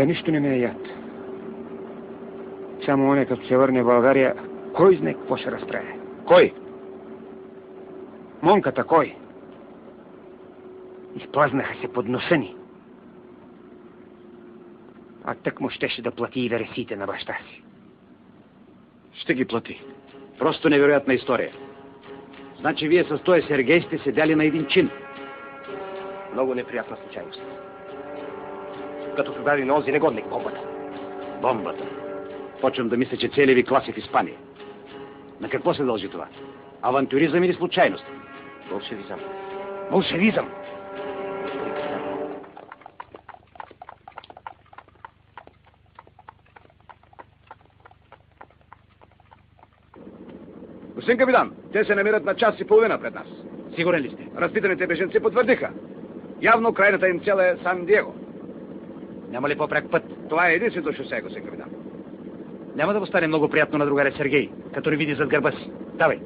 За нищо не ме е яд. Само оне, като се върне в България, кой знае какво ще разправя? Кой? Монката, кой? Изплазнаха се под носа ни. А тък му щеше да плати и вересите на баща си. Ще ги плати. Просто невероятна история. Значи вие с този Сергей сте седяли на един чин. Много неприятна случайност. Като създаде на онзи негодник бомбата. Бомбата. Почвам да мисля, че целият ви клас е в Испания. На какво се дължи това? Авантюризъм или случайност? Болшевизъм. Болшевизъм! Господин капитан, те се намират на час и половина пред нас. Сигурен ли сте? Разпитаните беженци потвърдиха. Явно крайната им цел е Сан Диего. Няма ли по-пряк път? Това е единственото шосе, господин капитан. Няма да му стане много приятно на другаря Сергей, като не види зад гърба си. Давай.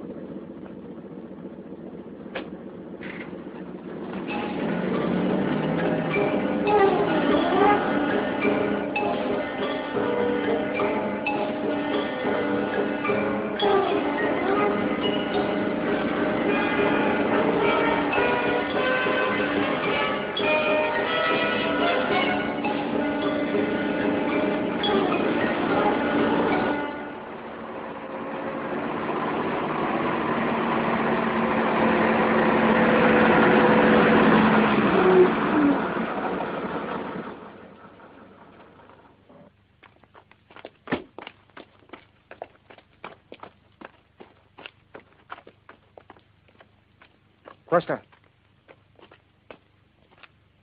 Коста?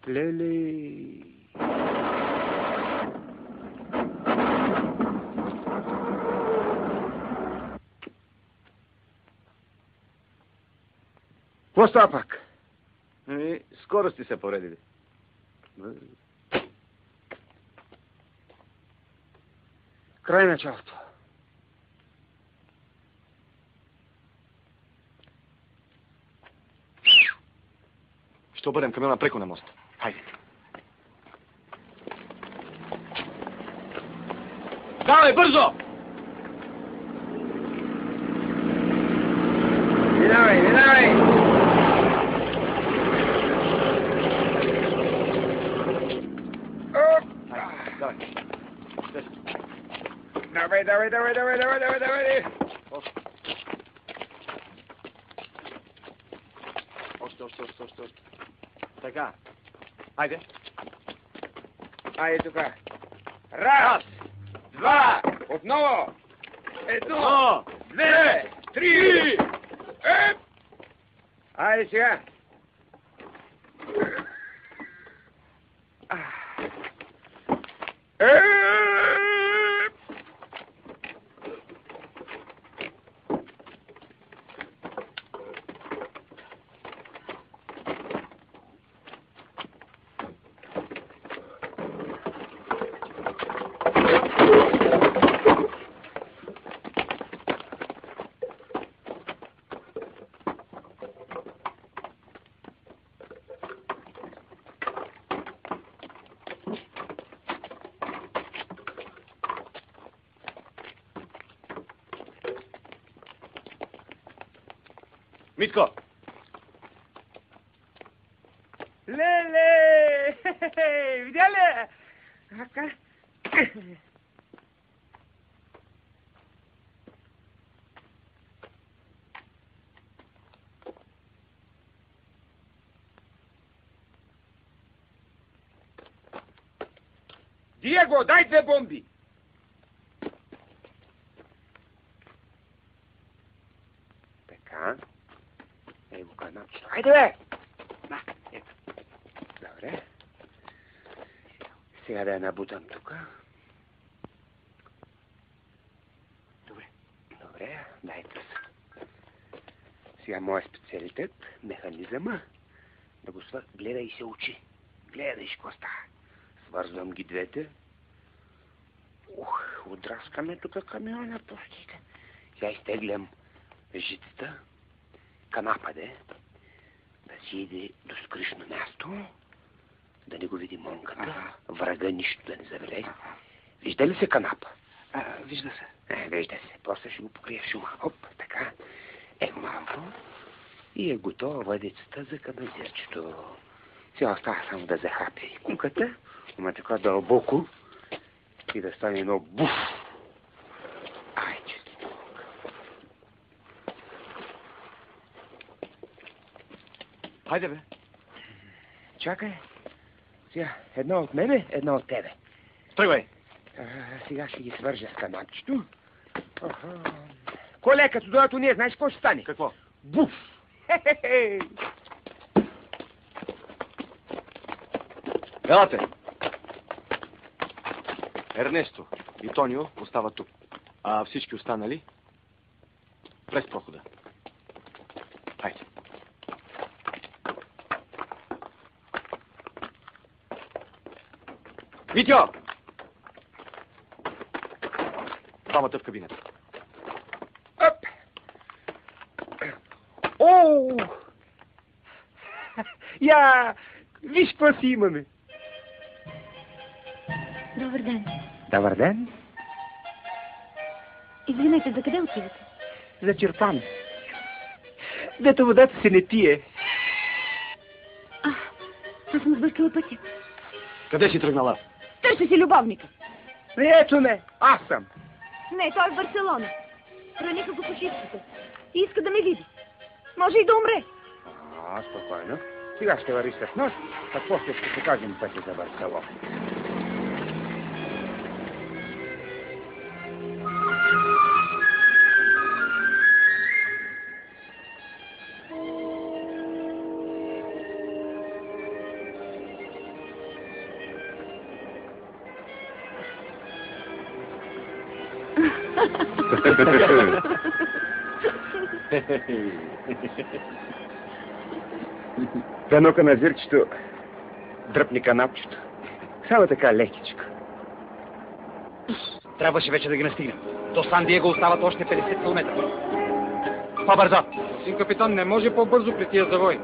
Леле... Какво става пак? Скоро сте се поредили. Край началото. Ще обърнем камиона преко на мост. Хайде. Давай, бързо! Минавай, минавай! Давай! Давай! Още. Така. Хайде. Айде тук. Раз, два, отново. Едно, две, три. Айде сега. Митко! Леле! Видя ли? Ака? Диего, дай 2 бомби! Така. Его канапчето. Хайде, бе! На, ето. Добре. Сега да я набутам тук. Добре, дай пръст. Сега моя специалитет, механизъма, да го гледай и се учи. Гледай, какво става. Свързвам ги двете. Отраскаме тук камиона, пустите. Сега изтеглям жицата, канапа да си иде до скришно място, Да не го види Монката. Врага нищо да не заведе. Вижда ли се канапа? Вижда се. Вижда се. После ще го покрие в шума. Оп, така. Малко. И е готова въдицата за каназирчето. Сега остава само да захапи куката. Има така дълбоко. И да стане едно буф. Ай, честито. Хайде, бе. Чакай. Сега, едно от мене, едно от тебе. Тръгвай. Сега ще ги свържа с канапчето. Коле, като дойдат уния, знаеш какво ще стане? Какво? Буф! Хе-хе-хе! Елате! Ернесто и Тонио остават тук. А всички останали през прохода. Хайде. Витьо! Двамата в кабината. Оп! Оу! Я! Виж какво си имаме. Добър ден. Добър ден. Извинете, за къде отивате? За черпан. Дето водата се не пие. Аз съм сбъркала пътя. Къде си тръгнала? Търся си любовника. Ето ме, аз съм. Не, той е в Барселона. Храниха го фашистите. И иска да ме види. Може и да умре. Спокойно. Сега ще върви с нощ, а после ще покажем пътя за Барселона. Дано каназирчето дръпни канапчето. Само така лекичко. Трябваше вече да ги настигнем. До Сан Диего остават още 50 км. По-бързо! Господин капитан, не може по-бързо при тия завой.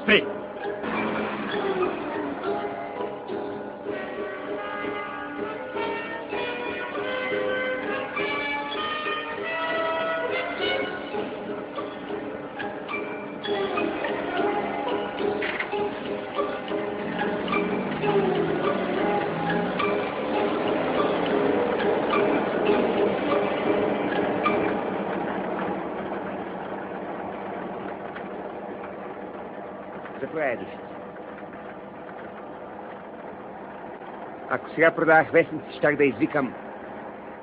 Спри! Ако сега продавах вестници, щях да извикам: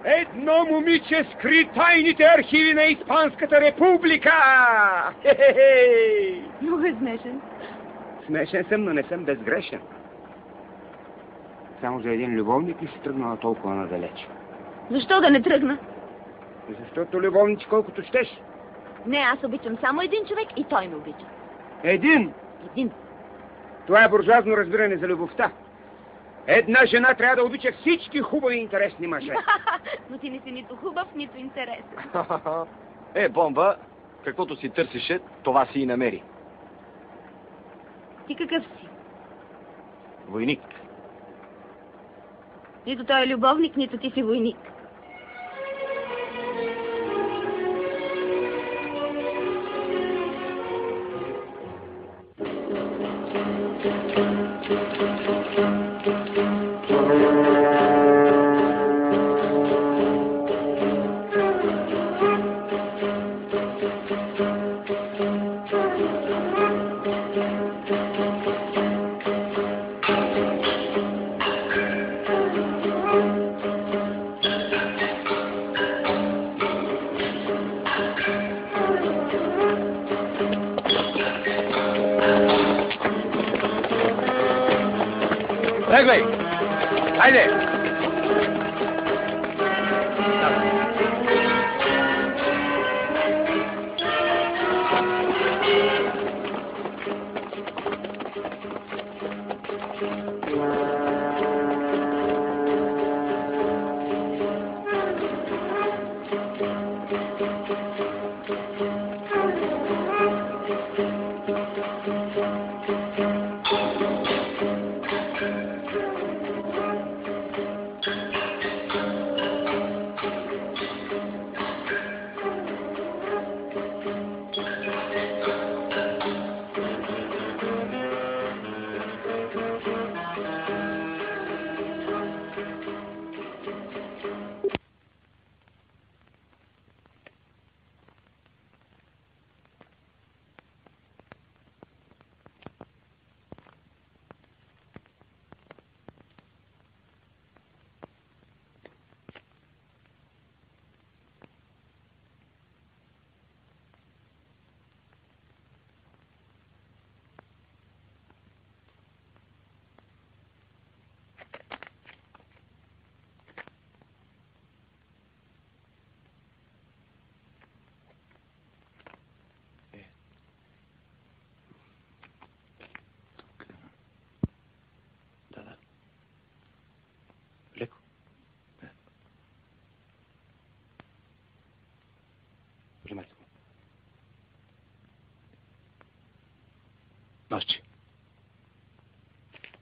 едно момиче скри тайните архиви на Испанската република! Хе-хе-хе! Много е смешен. Смешен съм, но не съм безгрешен. Само за един любовник ли си тръгнала толкова надалеч? Защо да не тръгна? Защото любовници колкото щеш. Не, аз обичам само един човек и той ме обича. Един! Един. Това е буржуазно разбиране за любовта. Една жена трябва да обича всички хубави и интересни мъже. Но ти не си нито хубав, нито интересен. Бомба, каквото си търсеше, това си и намери. Ти какъв си? Войник. Нито той е любовник, нито ти си войник. Тръгвай! Хайде! Нощи.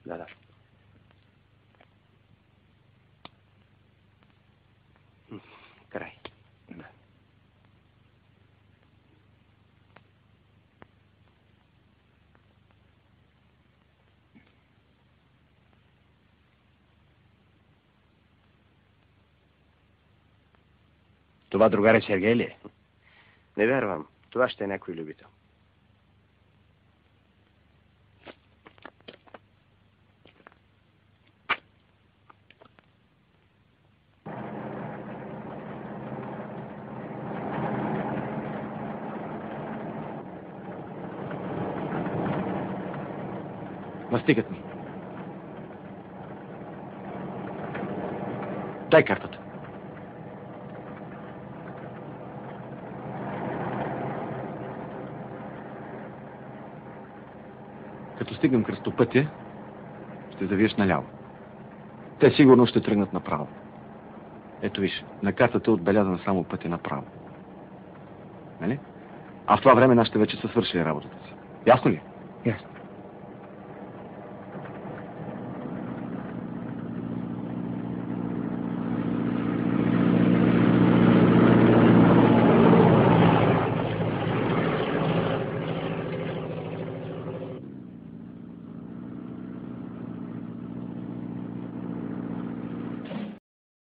Да. Край. Да. Това другаре Сергей ли е? Не вярвам. Това ще е някой любител. Настигат ми. Дай картата. Като стигнем кръстопътя, ще завиеш наляво. Те сигурно ще тръгнат направо. Ето виж, на картата е отбелязан само пътя направо. Нали? А в това време нашите вече са свършили работата си. Ясно ли? Ясно.